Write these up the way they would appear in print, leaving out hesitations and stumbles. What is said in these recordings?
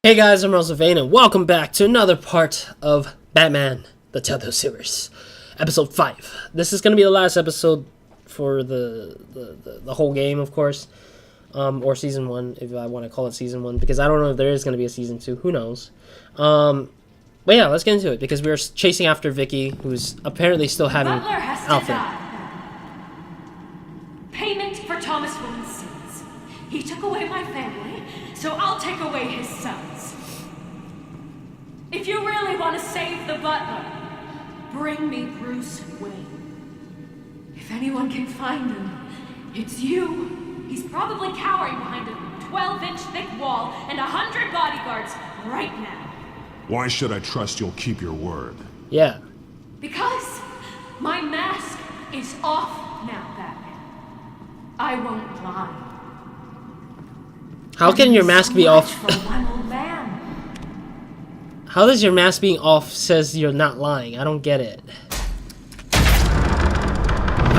Hey guys, I'm RozaldVaneGAME and welcome back to another part of Batman, the TellTale Series, episode 5. This is going to be the last episode for the whole game, of course, or season 1, if I want to call it season 1, because I don't know if there is going to be a season 2, who knows. But yeah, let's get into it, because we're chasing after Vicky, who's apparently still having Alfred. Payment for Thomas Wayne's sins. He took away my family, so I'll take away his sons. If you really want to save the butler, bring me Bruce Wayne. If anyone can find him, it's you. He's probably cowering behind a 12-inch thick wall and 100 bodyguards right now. Why should I trust you'll keep your word? Yeah. Because my mask is off now, Batman. I won't lie. How can your mask be off? For one old man. How does your mask being off says you're not lying? I don't get it.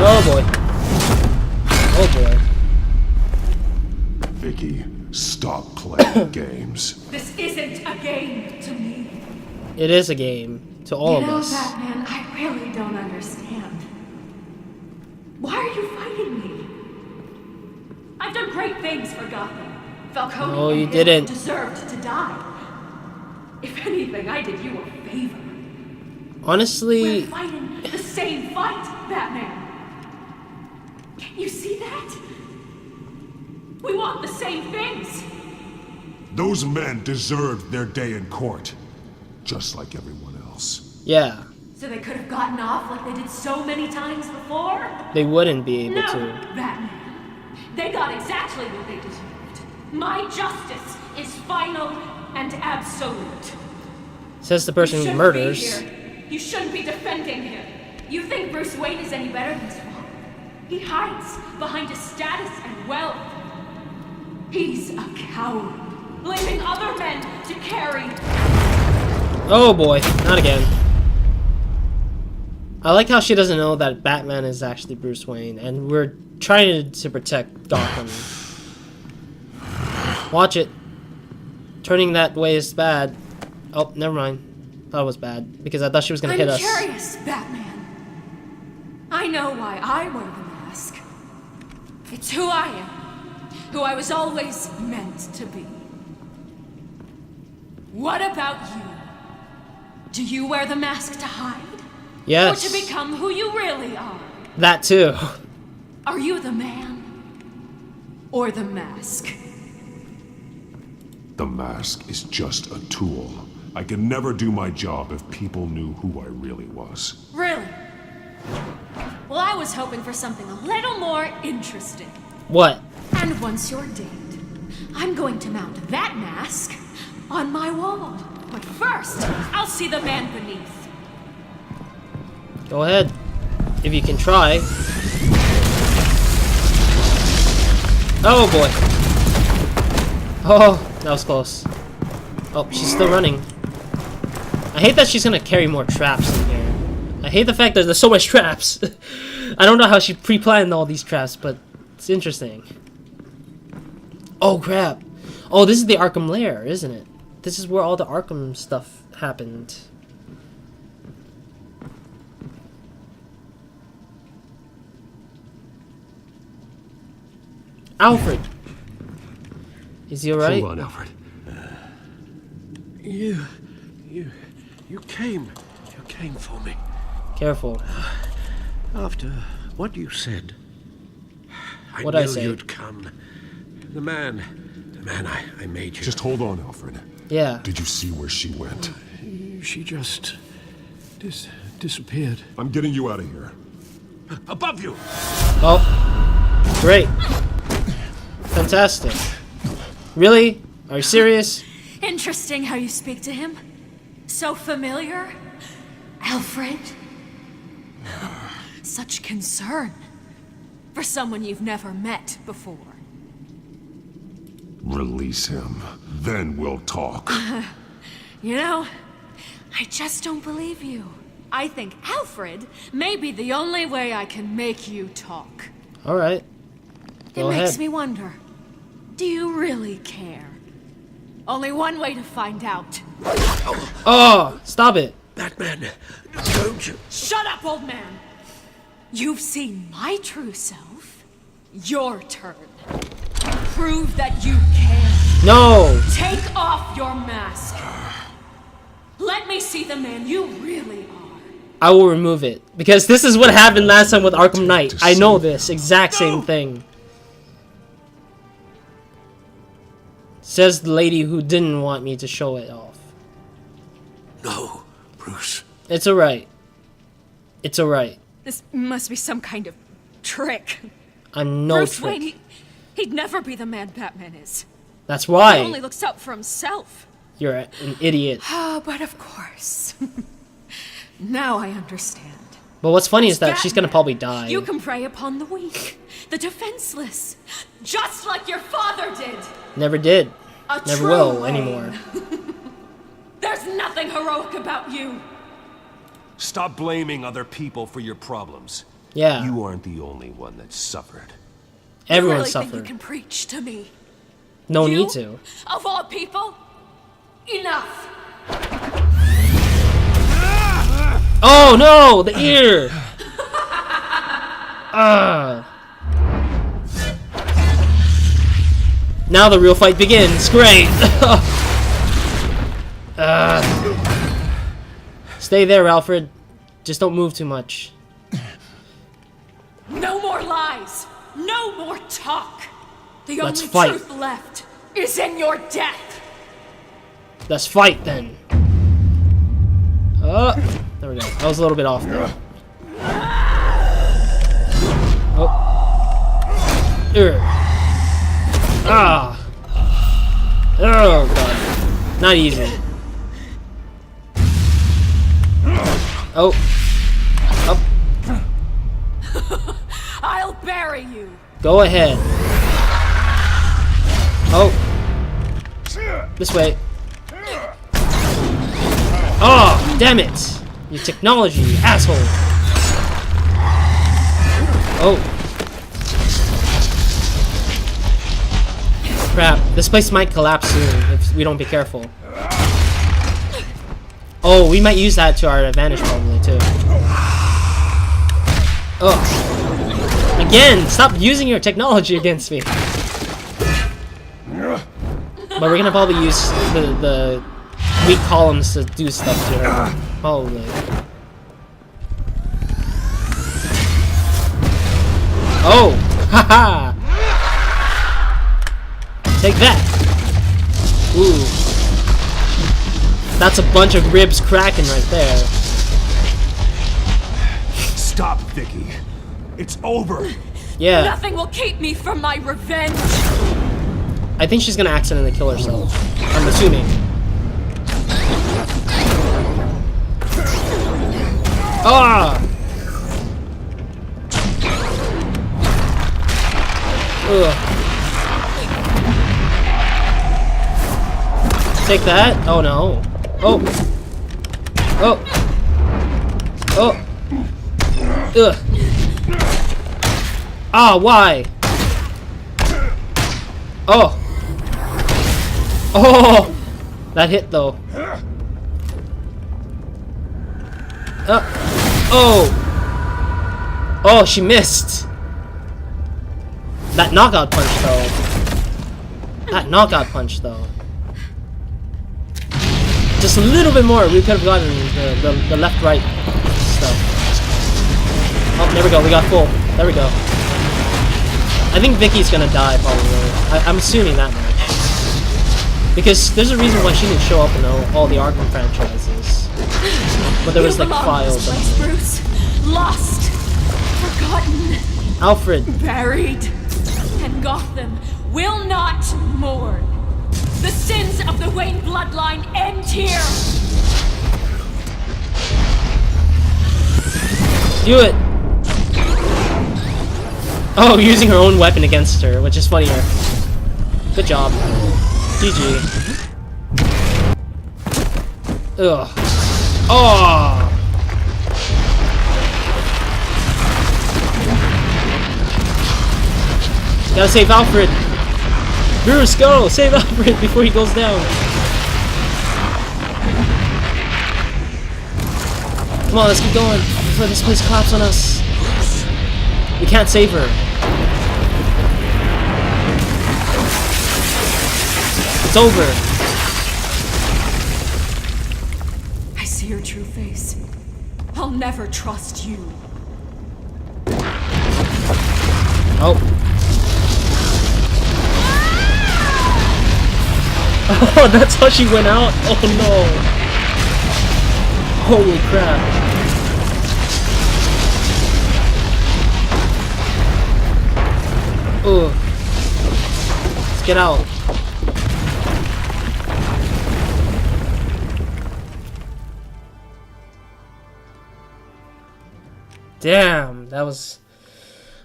Oh boy. Oh boy. Vicky, stop playing games. This isn't a game to me. It is a game to all of us. Batman, I really don't understand. Why are you fighting me? I've done great things for Gotham. Falcone No, you and didn't. Deserved to die. If anything, I did you a favor. Honestly, We're fighting the same fight, Batman. Can't you see that? We want the same things. Those men deserved their day in court, just like everyone else. yeah, So they could have gotten off like they did so many times before? they wouldn't be able No, to. Batman. They got exactly what they deserved. My justice is final and absolute. Says the person who shouldn't murders. Be here. You shouldn't be defending him. You think Bruce Wayne is any better than his father? He hides behind his status and wealth. He's a coward, leaving other men to carry. Oh boy, not again. I like how she doesn't know that Batman is actually Bruce Wayne, and we're trying to protect Gotham. Watch it. Turning that way is bad. Oh, never mind. That was bad, because I thought she was gonna hit us. I'm curious, Batman. I know why I wear the mask. It's who I am. Who I was always meant to be. What about you? Do you wear the mask to hide? Yes. Or to become who you really are? That too. Are you the man? Or the mask? The mask is just a tool. I could never do my job if people knew who I really was. Really? Well, I was hoping for something a little more interesting. What? And once you're dead, I'm going to mount that mask on my wall. But first, I'll see the man beneath. Go ahead. If you can try. Oh boy. Oh, that was close. Oh, she's still running. I hate that she's gonna carry more traps in here. I hate the fact that there's so much traps. I don't know how she pre-planned all these traps, but it's interesting. Oh crap. Oh, this is the Arkham lair, isn't it? This is where all the Arkham stuff happened. Alfred. Is he alright? Hold on, Alfred. You came for me. Careful. After what you said, I What'd I knew say? you'd come. The man I made you. Just hold on, Alfred. Yeah. Did you see where she went? She just disappeared. I'm getting you out of here. Above you! Oh. Great. Fantastic. Really? Are you serious? Interesting how you speak to him. So familiar. Alfred. Such concern for someone you've never met before. Release him. Then we'll talk. You know, I just don't believe you. I think Alfred may be the only way I can make you talk. Alright. It makes me wonder, do you really care? Only one way to find out. Oh, stop it. Batman, don't you? Shut up, old man! You've seen my true self. Your turn. Prove that you can. No. Take off your mask. Let me see the man you really are. I will remove it. Because this is what happened last time with Arkham Knight. I know this. Exact same thing. Says the lady who didn't want me to show it off. No, Bruce. It's alright. It's alright. This must be some kind of trick. I'm no Bruce trick. Wayne, he'd never be the man Batman is. That's why. He only looks out for himself. You're an idiot. Oh, but of course. Now I understand. But what's funny is that Batman, she's gonna probably die. You can prey upon the weak, the defenseless, just like your father did. Never did. A Never true will Wayne. anymore. There's nothing heroic about you. Stop blaming other people for your problems. Yeah. You aren't the only one that suffered. Everyone you really suffered. think you can preach to me? No You? need to. Of all people? Enough. Oh no! The ear! Now the real fight begins. Great! Stay there, Alfred. Just don't move too much. No more lies. No more talk. The Let's only fight. truth left is in your death. Let's fight then. There we go. I was a little bit off there. Oh. Ah. Oh god. Not easy. Oh. Up. I'll bury you. Go ahead. Oh. This way. Oh, damn it. You technology, you asshole. Oh. Crap. This place might collapse soon if we don't be careful. Oh, we might use that to our advantage probably too. Oh. Again, stop using your technology against me. But we're gonna probably use the weak columns to do stuff to her. Probably. Oh! Haha! Take that! Ooh. That's a bunch of ribs cracking right there. Stop, Vicky. It's over. Yeah. Nothing will keep me from my revenge. I think she's gonna accidentally kill herself. I'm assuming. Ah! Ugh. Take that? Oh no. Oh. Oh. Oh. Ugh. Ah, why? Oh. Oh. That hit though. Oh! Oh, she missed! That knockout punch, though. That knockout punch, though. Just a little bit more, we could have gotten the left-right stuff. Oh, there we go, we got full. There we go. I think Vicky's gonna die, probably. I'm assuming that much. Because there's a reason why she didn't show up in all the Arkham franchises. But there was like files of Place, Bruce. Lost, forgotten, Alfred. buried, and Gotham will not mourn. The sins of the Wayne bloodline end here. Do it. Oh, using her own weapon against her, which is funnier. Good job. GG. Ugh. Oh. Gotta save Alfred. Bruce, go! Save Alfred before he goes down. Come on, let's keep going before this place collapses on us. We can't save her. It's over. I see your true face. I'll never trust you. Oh. Oh, that's how she went out? Oh no. Holy crap. Ugh. Let's get out. Damn, that was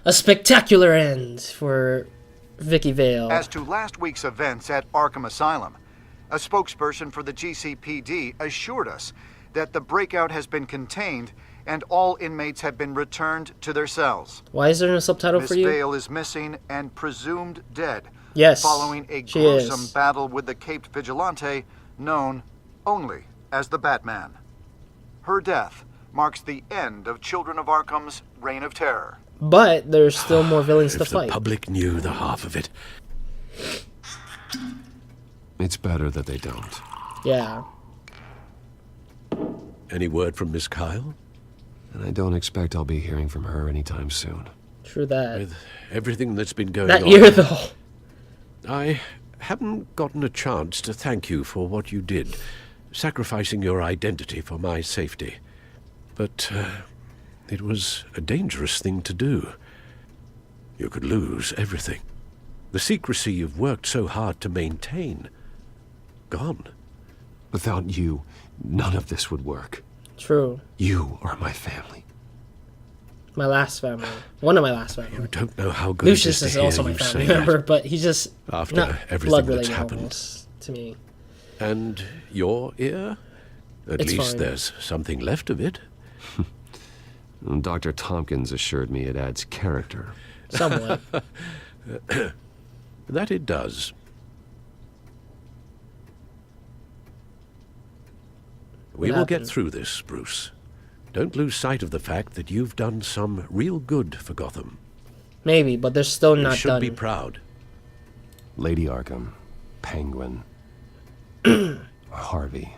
a spectacular end for Vicky Vale. As to last week's events at Arkham Asylum, a spokesperson for the GCPD assured us that the breakout has been contained and all inmates have been returned to their cells. Why is there no subtitle Miss for you? Vale is missing and presumed dead. Yes, following a she gruesome is. battle with the caped vigilante known only as the Batman. Her death marks the end of Children of Arkham's reign of terror. But there's still more villains to If the fight. public knew the half of it. It's better that they don't. Yeah. Any word from Miss Kyle? And I don't expect I'll be hearing from her anytime soon. True that. With everything that's been going That on, year though. I haven't gotten a chance to thank you for what you did, sacrificing your identity for my safety. But it was a dangerous thing to do. You could lose everything. The secrecy you've worked so hard to maintain. Gone. Without you, none of this would work. True. You are my family. My last family. One of my last family. You don't know how good Lucius it is is to hear also my you family say member, that. but he's just After not everything blood that's related happened. almost to me. And your ear? At It's least fine. there's something left of it. Dr. Tompkins assured me it adds character. Somewhat. That it does. We What will get happened? through this, Bruce. Don't lose sight of the fact that you've done some real good for Gotham. Maybe, but they're still You not should done. be proud. Lady Arkham, Penguin, Harvey.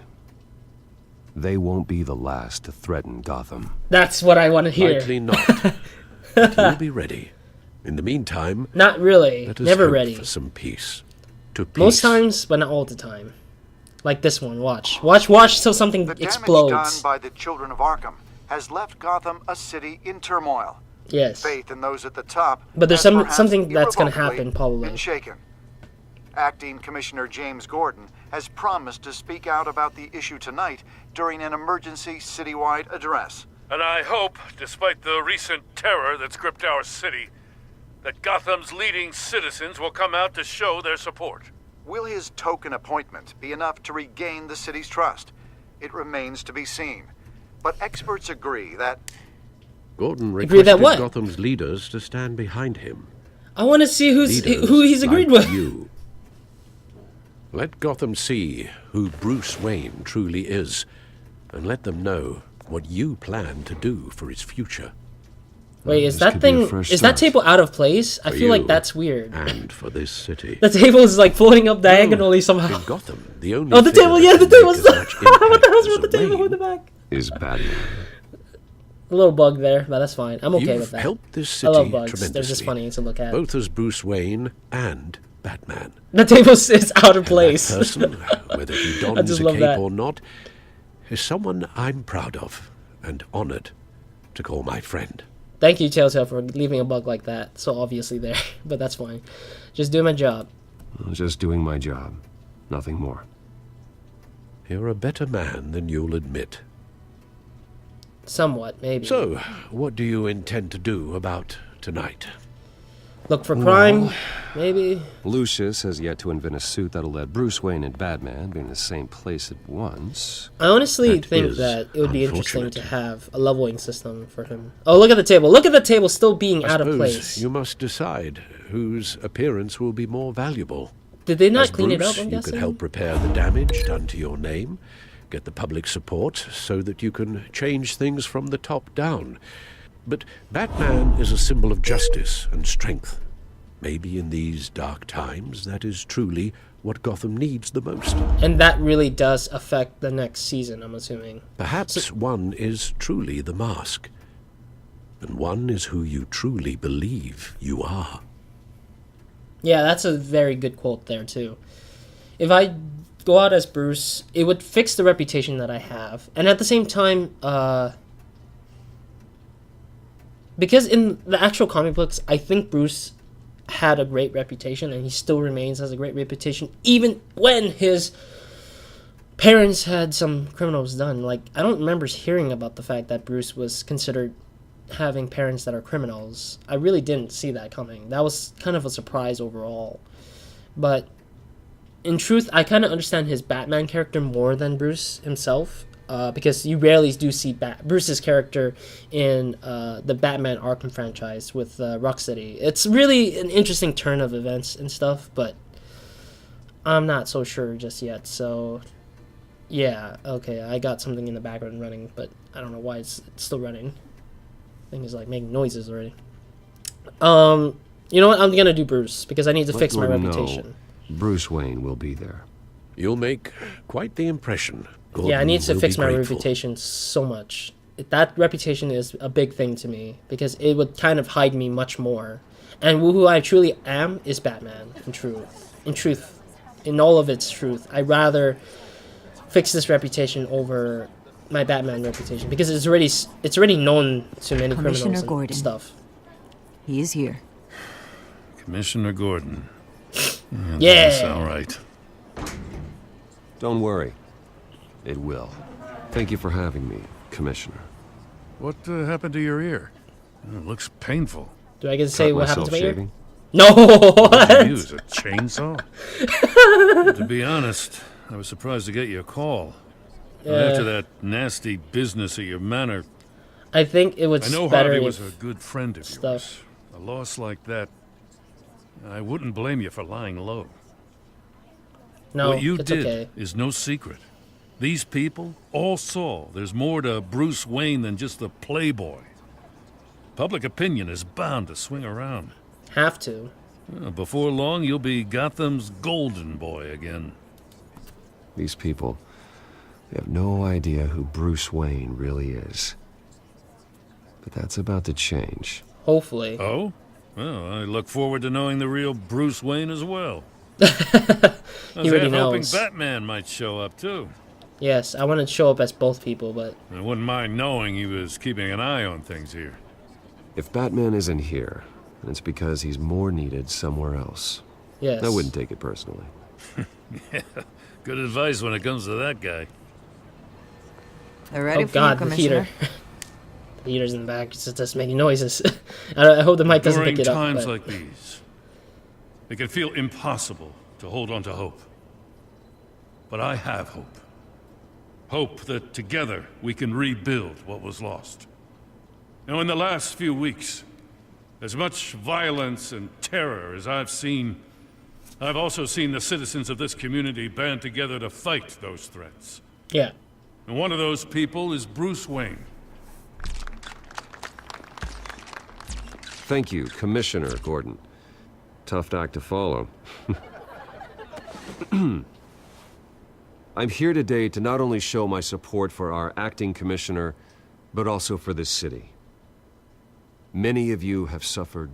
They won't be the last to threaten Gotham. That's what I want to hear. Likely not. But you'll be ready. In the meantime, Not really. let us Never hope ready. for some peace. To peace. Most times, but not all the time. Like this one. Watch. Watch till something The damage explodes. done by the Children of Arkham has left Gotham a city in turmoil. Yes. Faith in those at the top But there's has perhaps something that's gonna irrevocably happen, probably. been shaken. Acting Commissioner James Gordon has promised to speak out about the issue tonight during an emergency citywide address. And I hope, despite the recent terror that's gripped our city, that Gotham's leading citizens will come out to show their support. Will his token appointment be enough to regain the city's trust? It remains to be seen. But experts agree that Gordon Agree that requested what? Gotham's leaders to stand behind him. I want to see who he's agreed like with. You. Let Gotham see who Bruce Wayne truly is, and let them know what you plan to do for his future. Wait, is This that could be a thing? fresh Is that start. table out of place? I For feel like you that's weird. And for this city. The table is like floating up diagonally somehow. In Gotham, the only Oh, the figure table! that Yeah, the can make table's. as much What the hell's impact with the as table Wayne. in the back? Is Batman. A little bug there, but that's fine. I'm okay You've with that. helped this I city love bugs. tremendously. They're just funny to look at. Both as Bruce Wayne and Batman. The table is out of That place. person, whether he I dons just a love cape that. or not, is someone I'm proud of and honored to call my friend. Thank you, TellTale, for leaving a bug like that so obviously there, but that's fine. Just doing my job. I'm just doing my job. Nothing more. You're a better man than you'll admit. Somewhat, maybe. So, what do you intend to do about tonight? Look for crime, maybe. Lucius has yet to invent a suit that'll let Bruce Wayne and Batman be in the same place at once. I honestly That think is that it would be interesting unfortunate. to have a leveling system for him. Oh, look at the table. Look at the table still being I out of suppose place. you must decide whose appearance will be more valuable. Did they not As clean it Bruce, up, I'm you guessing? could help repair the damage done to your name, get the public support so that you can change things from the top down. But Batman is a symbol of justice and strength. Maybe in these dark times, that is truly what Gotham needs the most. And that really does affect the next season, I'm assuming. Perhaps one is truly the mask, and one is who you truly believe you are. Yeah, that's a very good quote there, too. If I go out as Bruce, it would fix the reputation that I have. And at the same time, because in the actual comic books, I think Bruce had a great reputation, and he still remains as a great reputation, even when his parents had some criminals done. Like, I don't remember hearing about the fact that Bruce was considered having parents that are criminals. I really didn't see that coming. That was kind of a surprise overall. But in truth, I kind of understand his Batman character more than Bruce himself, because you rarely do see Bruce's character in the Batman Arkham franchise with Rocksteady. It's really an interesting turn of events and stuff, but I'm not so sure just yet. So, yeah, okay, I got something in the background running, but I don't know why it's still running. Thing is like making noises already. You know what? I'm gonna do Bruce because I need to fix my reputation. Bruce Wayne will be there. You'll make quite the impression. Gordon Yeah, I need to will fix be my grateful. reputation so much. That reputation is a big thing to me because it would kind of hide me much more. And who I truly am is Batman. In truth, in all of its truth, I'd rather fix this reputation over my Batman reputation because it's already known to many criminals Commissioner and Gordon. stuff. He is here. Commissioner Gordon. Yeah. Doesn't sound right. Don't worry. It will. Thank you for having me, Commissioner. What happened to your ear? It looks painful. Do I get to say Cut what happened to my myself ear? shaving? No. What What? did you use, a chainsaw? To be honest, I was surprised to get your call. After that nasty business of your manor, I think it would I know better Harvey if was a good friend of stuff. yours. A loss like that, I wouldn't blame you for lying low. no, What you it's did okay. is no secret. These people all saw there's more to Bruce Wayne than just the playboy. Public opinion is bound to swing around. Have to. Before long, you'll be Gotham's golden boy again. These people, they have no idea who Bruce Wayne really is. But that's about to change. Hopefully. Oh? Well, I look forward to knowing the real Bruce Wayne as well. He I was already hoping knows. Batman might show up, too. Yes, I want to show up as both people, but I wouldn't mind knowing he was keeping an eye on things here. If Batman isn't here, then it's because he's more needed somewhere else. yes. I wouldn't take it personally. Good advice when it comes to that guy. They're ready Oh for God, you, the Commissioner. heater. The heater's in the back. It's just making noises. I hope the mic doesn't During pick it up. times but- like these, it can feel impossible to hold on to hope. But I have hope. Hope that together we can rebuild what was lost. Now, in the last few weeks, as much violence and terror as I've seen, I've also seen the citizens of this community band together to fight those threats. Yeah. And one of those people is Bruce Wayne. Thank you, Commissioner Gordon. Tough act to follow. I'm here today to not only show my support for our acting commissioner, but also for this city. Many of you have suffered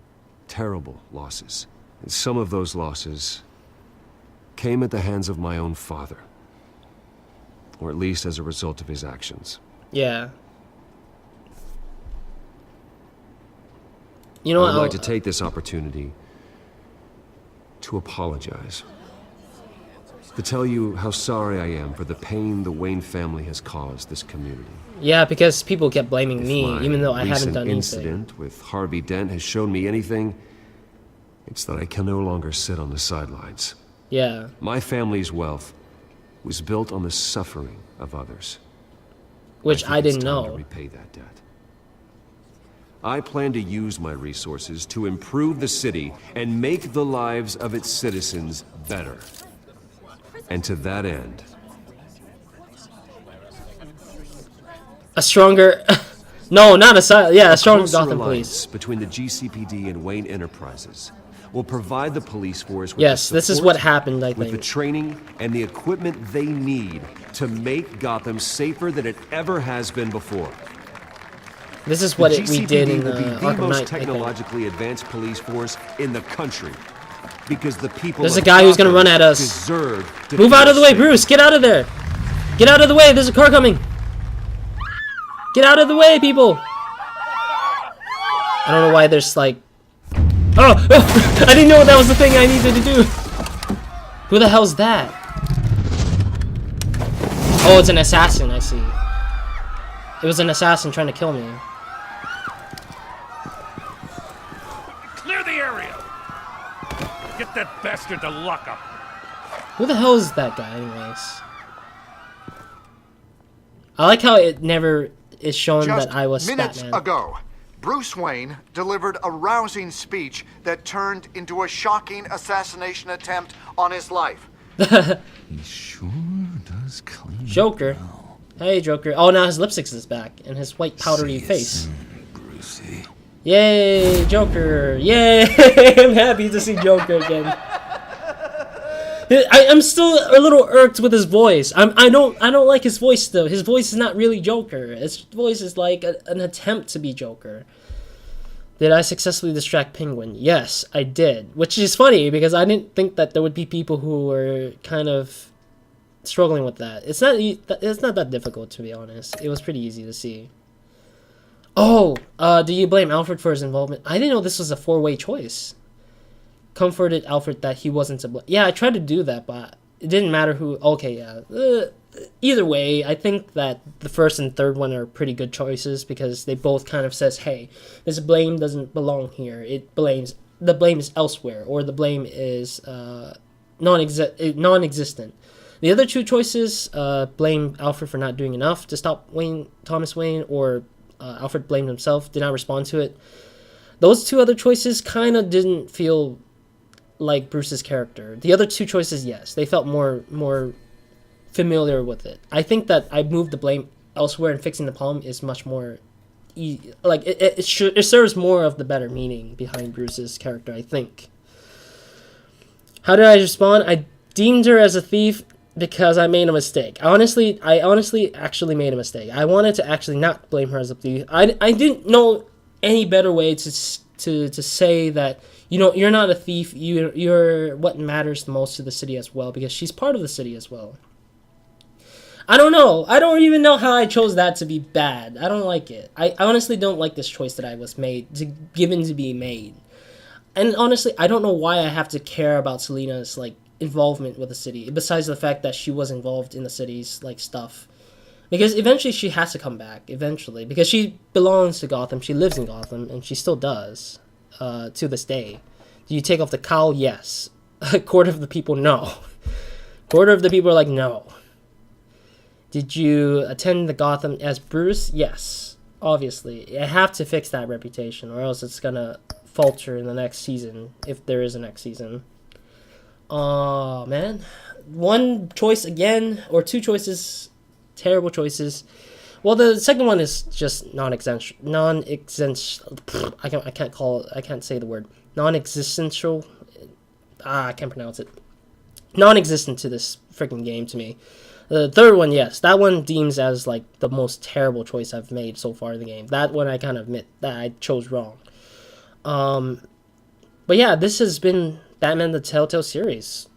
terrible losses, and some of those losses came at the hands of my own father, or at least as a result of his actions. Yeah. You know I what? would like to take this opportunity to apologize. To tell you how sorry I am for the pain the Wayne family has caused this community. Yeah, because people kept blaming If me, my even though I haven't recent done anything. incident with Harvey Dent has shown me anything, it's that I can no longer sit on the sidelines. Yeah. My family's wealth was built on the suffering of others. Which think I it's didn't time to know. repay that debt. I plan to use my resources to improve the city and make the lives of its citizens better. And to that end, a stronger... no, not a... Yeah, a stronger closer Gotham alliance police. between the GCPD and Wayne Enterprises will provide the police force with Yes, the this is support, what happened, I with the think. training and the equipment they need to make Gotham safer than it ever has been before. This is what The we did GCPD in will be the Arkham most Knight, I think. technologically advanced police force in the country. Because the people There's a of guy who's gonna Gotham run at us. deserve to Move feel out of the way, safe. Bruce! Get out of there! Get out of the way! There's a car coming! Get out of the way, people! I don't know why there's like... Oh! I didn't know that was the thing I needed to do! Who the hell's that? Oh, it's an assassin, I see. It was an assassin trying to kill me. Clear the area! Get that bastard to lock up! Who the hell is that guy, anyways? I like how it never is shown Just that I was minutes Batman. ago, Bruce Wayne delivered a rousing speech that turned into a shocking assassination attempt on his life. He sure does clean Joker. Hey, Joker. Oh, now his lipstick is back and his white powdery See you face. soon, Brucey. Yay, Joker. Yay. I'm happy to see Joker again. I'm still a little irked with his voice. I don't like his voice though. His voice is not really Joker. His voice is like an attempt to be Joker. Did I successfully distract Penguin? Yes, I did. Which is funny because I didn't think that there would be people who were kind of struggling with that. It's not that difficult, to be honest. It was pretty easy to see. Oh, do you blame Alfred for his involvement? I didn't know this was a four-way choice. Comforted Alfred that he wasn't to blame. Yeah, I tried to do that, but it didn't matter who. Okay, yeah. Either way, I think that the first and third one are pretty good choices because they both kind of says, hey, this blame doesn't belong here. The blame is elsewhere, or the blame is non-existent. The other two choices, blame Alfred for not doing enough to stop Thomas Wayne, or Alfred blamed himself, did not respond to it. Those two other choices kind of didn't feel like Bruce's character. The other two choices, yes, they felt more familiar with it. I think that I moved the blame elsewhere and fixing the problem is much more it serves more of the better meaning behind Bruce's character, I think. How did I respond? I deemed her as a thief because I made a mistake. I honestly actually made a mistake. I wanted to actually not blame her as a thief. I didn't know any better way to say that, you know, you're not a thief. You're what matters the most to the city as well, because she's part of the city as well. I don't know. I don't even know how I chose that to be bad. I don't like it. I honestly don't like this choice that I was given to be made. And honestly, I don't know why I have to care about Selina's involvement with the city, besides the fact that she was involved in the city's stuff. Because eventually she has to come back, because she belongs to Gotham, she lives in Gotham, and she still does, to this day. Do you take off the cowl? Yes. A quarter of the people, no. Quarter of the people are like, no. Did you attend the Gotham as Bruce? Yes, obviously. I have to fix that reputation, or else it's gonna falter in the next season, if there is a next season. Oh man, one choice again, or two choices, terrible choices. Well, the second one is just non-existential. I can't say the word. Non-existential. I can't pronounce it. Non-existent to this freaking game to me. The third one, yes, that one deems as the most terrible choice I've made so far in the game. That one I kind of admit that I chose wrong. But yeah, this has been Batman the Telltale Series.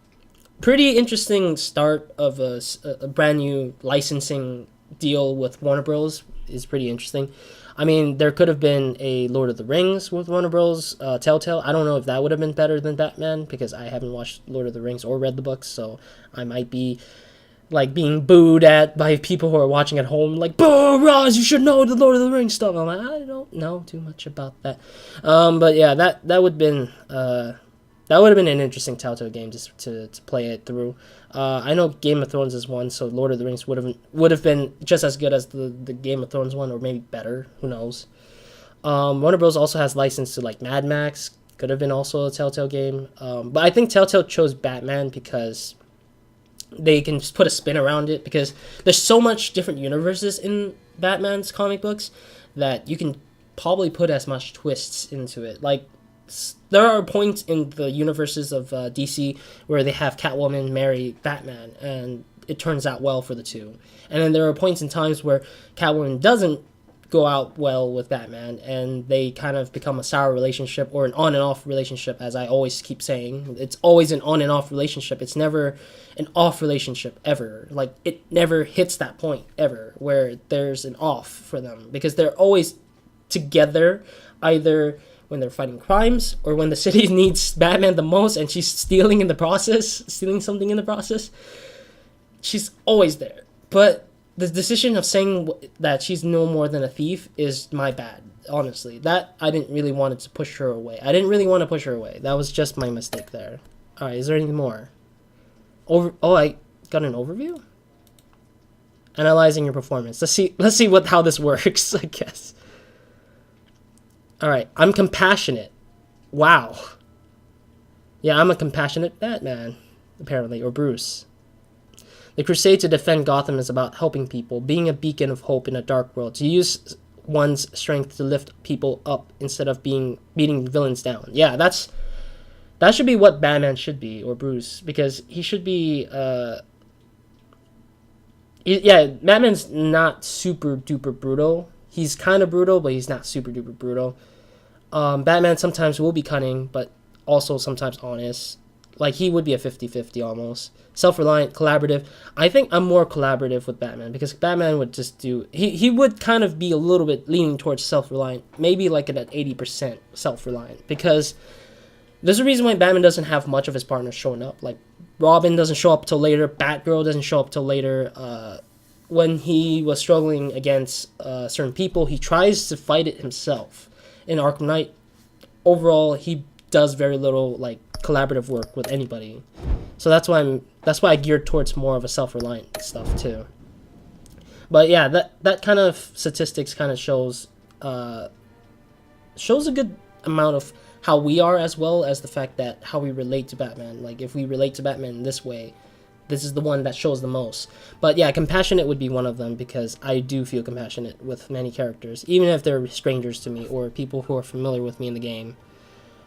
Pretty interesting start of a brand new licensing deal with Warner Bros. Is pretty interesting. I mean, there could have been a Lord of the Rings with Warner Bros. Telltale. I don't know if that would have been better than Batman, because I haven't watched Lord of the Rings or read the books, so I might be being booed at by people who are watching at home, "Boo, Roz, you should know the Lord of the Rings stuff." I'm like, I don't know too much about that. But yeah, that would have been an interesting Telltale game to play it through. I know Game of Thrones is one, so Lord of the Rings would have been just as good as the Game of Thrones one, or maybe better. Who knows? Warner Bros. Also has license to like Mad Max. Could have been also a Telltale game. But I think Telltale chose Batman because they can just put a spin around it, because there's so much different universes in Batman's comic books that you can probably put as much twists into it. Like, there are points in the universes of DC where they have Catwoman marry Batman, and it turns out well for the two. And then there are points in times where Catwoman doesn't go out well with Batman, and they kind of become a sour relationship, or an on and off relationship, as I always keep saying. It's always an on and off relationship. It's never an off relationship ever. Like, it never hits that point ever where there's an off for them, because they're always together, either when they're fighting crimes or when the city needs Batman the most and she's stealing something in the process. She's always there. But the decision of saying that she's no more than a thief is my bad, honestly. That, I didn't really want to push her away. That was just my mistake there. Alright, is there anything more? I got an overview? Analyzing your performance. Let's see how this works, I guess. Alright, I'm compassionate. Wow. Yeah, I'm a compassionate Batman, apparently, or Bruce. The crusade to defend Gotham is about helping people, being a beacon of hope in a dark world, to use one's strength to lift people up instead of beating villains down. Yeah, that should be what Batman should be, or Bruce, because he should be, Batman's not super duper brutal. He's kind of brutal, but he's not super duper brutal. Batman sometimes will be cunning, but also sometimes honest. Like, he would be a 50-50 almost. Self-reliant, collaborative. I think I'm more collaborative with Batman, because Batman would just do... He would kind of be a little bit leaning towards self-reliant. Maybe like at 80% self-reliant. Because there's a reason why Batman doesn't have much of his partners showing up. Like, Robin doesn't show up till later. Batgirl doesn't show up till later. When he was struggling against certain people, he tries to fight it himself. In Arkham Knight, overall, he does very little, like, collaborative work with anybody. So that's why I geared towards more of a self-reliant stuff too. But yeah, that kind of statistics kind of shows a good amount of how we are, as well as the fact that how we relate to Batman. Like, if we relate to Batman in this way, this is the one that shows the most. But yeah, compassionate would be one of them, because I do feel compassionate with many characters, even if they're strangers to me or people who are familiar with me in the game.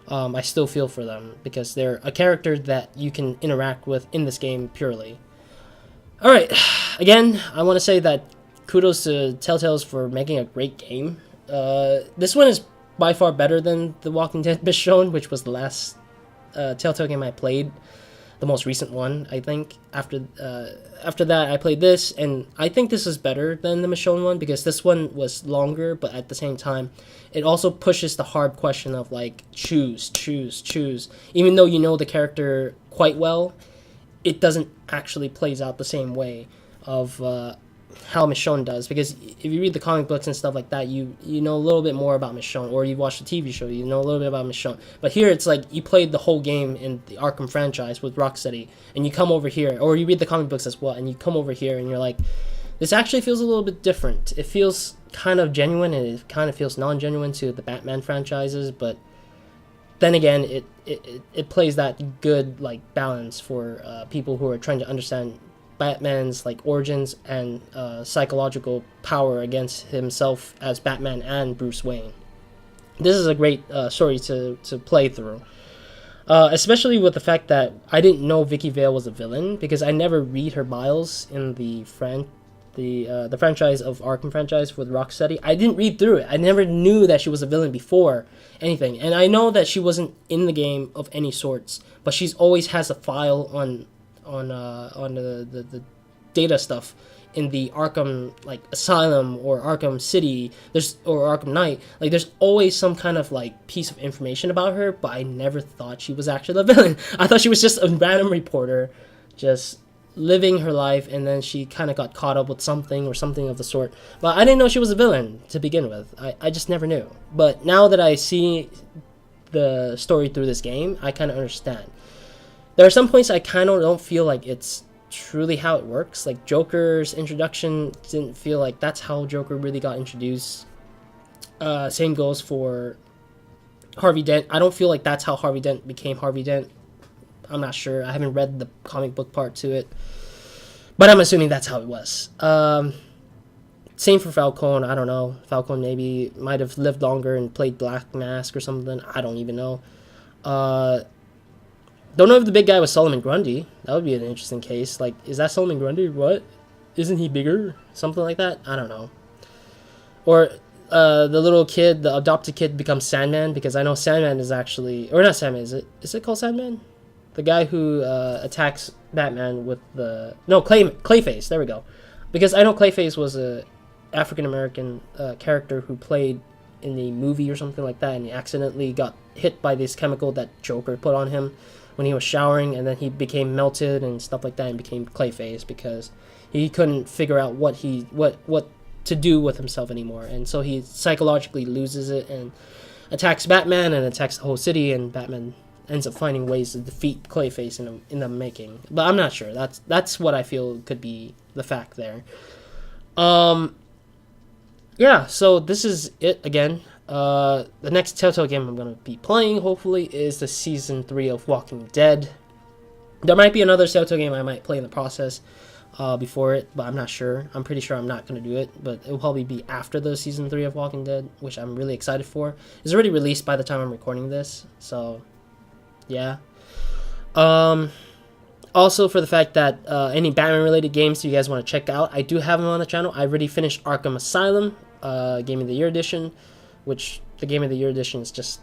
I still feel for them, because they're a character that you can interact with in this game purely. Alright, again, I want to say that kudos to Telltales for making a great game. This one is by far better than The Walking Dead Michonne, which was the last Telltale game I played. The most recent one, I think. After that, I played this, and I think this is better than the Michonne one, because this one was longer, but at the same time, it also pushes the hard question of, like, choose. Even though you know the character quite well, it doesn't actually plays out the same way of how Michonne does, because if you read the comic books and stuff like that, you know a little bit more about Michonne, or you watch the TV show, you know a little bit about Michonne. But here it's like you played the whole game in the Arkham franchise with Rocksteady, and you come over here, or you read the comic books as well, and you come over here and you're like, this actually feels a little bit different. It feels kind of genuine, and it kind of feels non-genuine to the Batman franchises, but then again, it plays that good, like, balance for people who are trying to understand Batman's, like, origins and psychological power against himself as Batman and Bruce Wayne. This is a great story to play through, especially with the fact that I didn't know Vicky Vale was a villain, because I never read her bios in the franchise of Arkham franchise with Rocksteady. I didn't read through it. I never knew that she was a villain before anything, and I know that she wasn't in the game of any sorts, but she's always has a file on the data stuff in the Arkham, like, Asylum or Arkham City, or Arkham Knight. Like, there's always some kind of, like, piece of information about her, but I never thought she was actually the villain. I thought she was just a random reporter just living her life, and then she kind of got caught up with something or something of the sort. But I didn't know she was a villain to begin with. I just never knew. But now that I see the story through this game, I kind of understand. There are some points I kind of don't feel like it's truly how it works. Like, Joker's introduction didn't feel like that's how Joker really got introduced. Same goes for Harvey Dent. I don't feel like that's how Harvey Dent became Harvey Dent. I'm not sure. I haven't read the comic book part to it, but I'm assuming that's how it was. Same for Falcone. I don't know. Falcone maybe might have lived longer and played Black Mask or something. I don't even know. Don't know if the big guy was Solomon Grundy. That would be an interesting case. Like, is that Solomon Grundy? What? Isn't he bigger? Something like that? I don't know. Or the little kid, the adopted kid, becomes Sandman, because I know Sandman is actually... Or not Sandman, is it called Sandman? The guy who attacks Batman with the... No, Clayface. There we go. Because I know Clayface was a African-American character who played in the movie or something like that, and he accidentally got hit by this chemical that Joker put on him when he was showering, and then he became melted and stuff like that and became Clayface because he couldn't figure out what to do with himself anymore, and so he psychologically loses it and attacks Batman and attacks the whole city, and Batman ends up finding ways to defeat Clayface in the making. But I'm not sure. That's what I feel could be the fact there. Yeah, so this is it again. The next Telltale game I'm going to be playing, hopefully, is the Season 3 of Walking Dead. There might be another Telltale game I might play in the process before it, but I'm not sure. I'm pretty sure I'm not going to do it, but it will probably be after the Season 3 of Walking Dead, which I'm really excited for. It's already released by the time I'm recording this, so yeah. Also, for the fact that any Batman-related games you guys want to check out, I do have them on the channel. I already finished Arkham Asylum, Game of the Year Edition, which the Game of the Year Edition is just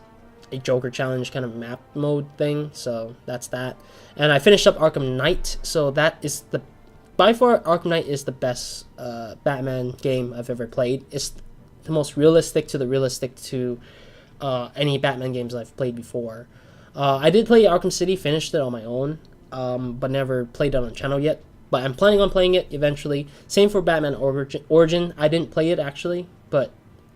a Joker challenge kind of map mode thing, so that's that. And I finished up Arkham Knight, so that is by far, Arkham Knight is the best Batman game I've ever played. It's the most realistic to any Batman games I've played before. I did play Arkham City, finished it on my own, but never played it on the channel yet. But I'm planning on playing it eventually. Same for Batman Origin. I didn't play it actually, but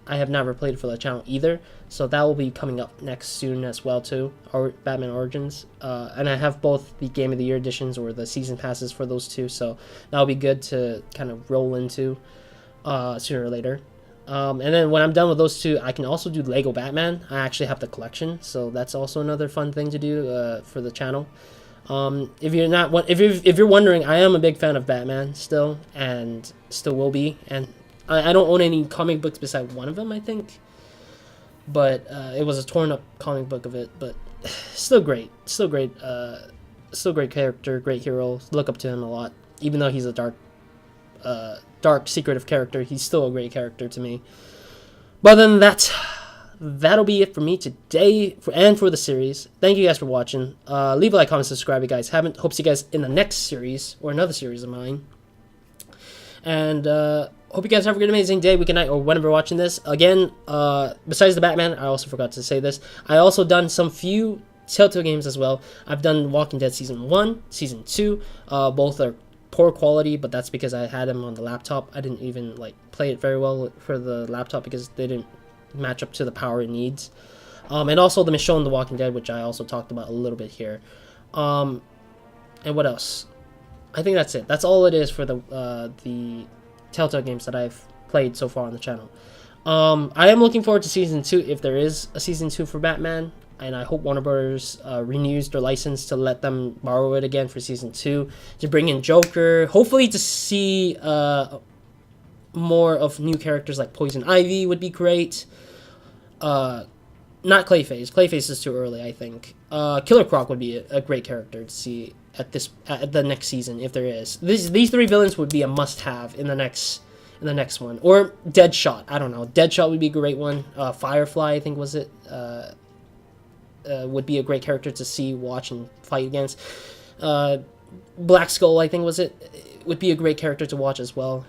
I have never played it for the channel either. So that will be coming up next soon as well too, or Batman Origins. And I have both the Game of the Year editions or the season passes for those two. So that'll be good to kind of roll into sooner or later. And then when I'm done with those two, I can also do Lego Batman. I actually have the collection, so that's also another fun thing to do for the channel. If you're wondering, I am a big fan of Batman still, and still will be. And I don't own any comic books beside one of them, I think. But it was a torn up comic book of it, but still great, still great character, great hero. Look up to him a lot, even though he's a dark secretive character. He's still a great character to me. But other than that, that'll be it for me today and for the series. Thank you guys for watching. Leave a like, comment, subscribe if you guys haven't. Hope to see you guys in the next series or another series of mine. And hope you guys have a good, amazing day, week, and night, or whenever you're watching this. Again, besides the Batman, I also forgot to say this. I also done some few Telltale games as well. I've done Walking Dead Season 1, Season 2. Both are poor quality, but that's because I had them on the laptop. I didn't even play it very well for the laptop because they didn't match up to the power it needs. And also the Michonne The Walking Dead, which I also talked about a little bit here. And what else? I think that's it. That's all it is for the Telltale games that I've played so far on the channel. I am looking forward to Season 2 if there is a Season 2 for Batman, and I hope Warner Bros. Renews their license to let them borrow it again for Season 2, to bring in Joker, hopefully to see more of new characters like Poison Ivy would be great. Not Clayface. Clayface is too early, I think. Killer Croc would be a great character to see at the next season if there is. These three villains would be a must-have in the next one. Or Deadshot. I don't know. Deadshot would be a great one. Firefly, I think was it. Would be a great character to see, watch, and fight against. Black Skull, I think was it. Would be a great character to watch as well.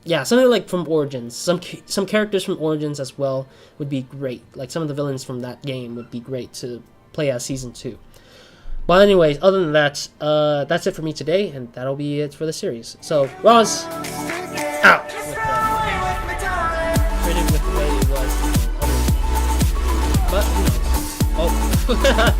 Yeah, something like from Origins. Some characters from Origins as well would be great. Like some of the villains from that game would be great to play as Season 2. But anyways, other than that, that's it for me today, and that'll be it for the series. So, Roz, out! With the way it was. But, who knows? Oh.